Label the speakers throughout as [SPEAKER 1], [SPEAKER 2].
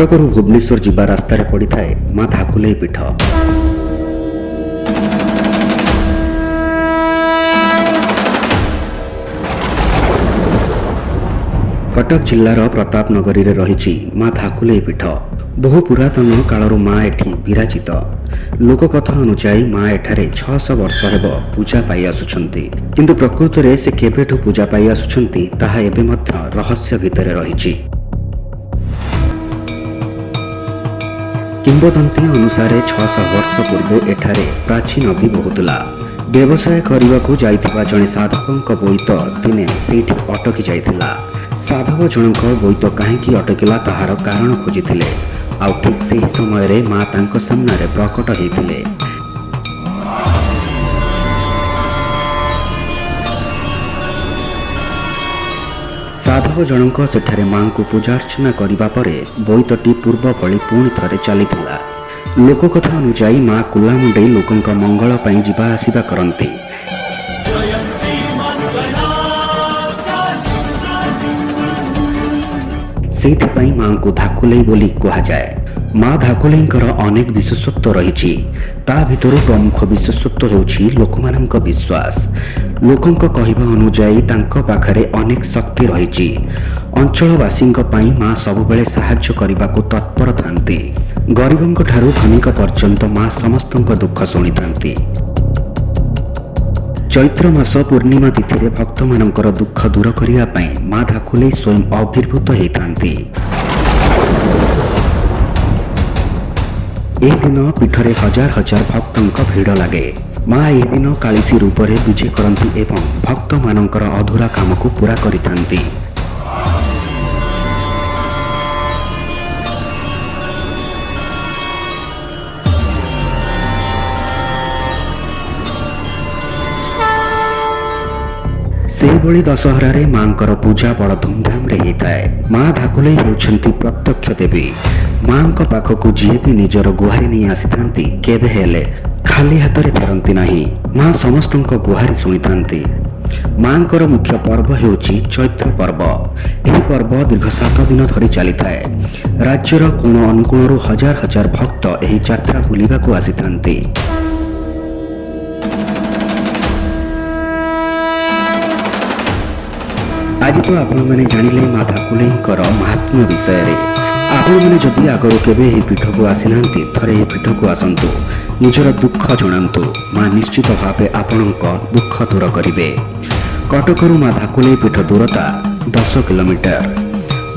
[SPEAKER 1] कटकरू भुवनेश्वर जिबा रास्तार पड़ी थाए माँ धाकुलेई पीठ। कटक जिल्लार प्रताप नगरी रे रही माँ धाकुलेई पीठ। बहु पुरातन कालरू माँ एठी विराजित। लोककथा अनुसार माँ एठारे 600 वर्ष हेब पूजा पाई आसुछंती, किंतु प्रकृत रे से केबेठु पूजा पाई आसुछंती ताहा एबे मध्य रहस्य भितरे रहिछि। किंबदंती अनुसार 600 वर्ष पूर्व एठारे प्राची नदी बहुतला। व्यवसाय करने जाइथिबा जणे साधवक बोईत दिने सेठी अटकी जाइथिला। साधव जनक बोईत काहेकि अटकिला ताहार कारण खोजिथिले। आउ ठीक से समय रे माँ तांको सामने प्रकट होइथिले। साधव जनक सेठारे माँ को पूजा अर्चना करिबा परे बोईतटी पूर्व भली पुणी थरे चलीथिला। लोककथा अनुसार माँ कुला मुंडई लोकंक मंगल पई जिबा आसिबा करंती। सेइथिपाई माँ को धाकुलेई बोली कहा जाए। माँ धाकुलेईंकर अनेक विशेषत्व रही। ता भितर प्रमुख विशेषत्व हेउछि लोकमानंक विश्वास। लोकंक कहिबा अनुसार तांको पाखरे अनेक शक्ति रही। अंचलवासींक पई माँ सबुबेले सहाय्य करबाकू तत्पर थांती। गरीबंक ठारू धनिक पर्यंत माँ समस्तंक दुख शुणी थांती। चैत्र मास पूर्णिमा तिथि भक्त मानकर दुख दूर करिया पई माँ धाकुलेई स्वयं आविर्भूत होइथांती। एह दिन पीठरे हजार हजार भक्तंक भीड़ लगे। माँ एह दिन कालिसी रूप में विजय करती एवं भक्त मानकर अधूरा काम को पूरा करिथांती। सेहिभଳି दशहरारे मांकर पूजा बड़ धूमधाम रे होइथाए। माँ धाकुलेई हेउछंती प्रत्यक्ष देवी। मांक पाखकू जी भी निजर गुहारी नहीं आसीथांती केबे हेले खाली हाथ रे फेरंती नाही। माँ समस्तंक गुहारी शुणिथांती। मांकर मुख्य पर्व हेउछि चैत्र पर्व। एही पर्व दीर्घ 7 दिन धरी चलीथाए। राज्यर कोण अनुकोणरू हजार हजार भक्त एही यात्रा बुलिबाकू आसीथांती। आज तो आपण मैंने जानिले माँ धाकुलेईंकर महात्म्य विषय रे। आपण मैंने जदि आगरू केबे एही पीठ को आसिनांती थरे एही पीठ को आसंतु, निजर दुख जणांतु। माँ निश्चित भावे आपणक दुख दूर करिवे। कटकरू माँ धाकुलेई पीठ दूरता 10 किलोमीटर,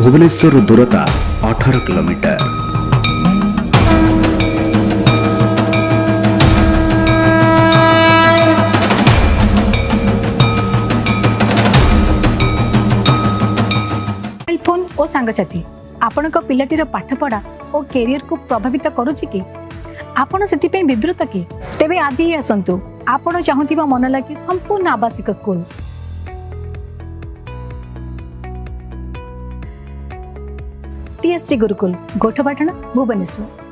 [SPEAKER 1] भुवनेश्वर दूरता 18 किलोमीटर।
[SPEAKER 2] फोन और सांगसाथी आपण पिलाटीर पाठपढ़ा और कैरियर को प्रभावित करुछि कि आपण सेति विवृत कि तेबे आज ही आसंतु आपण चाहुथिबा मन लागी संपूर्ण आवासिक स्कूल टीएससी गुरुकुल गोठपाटण भुवनेश्वर।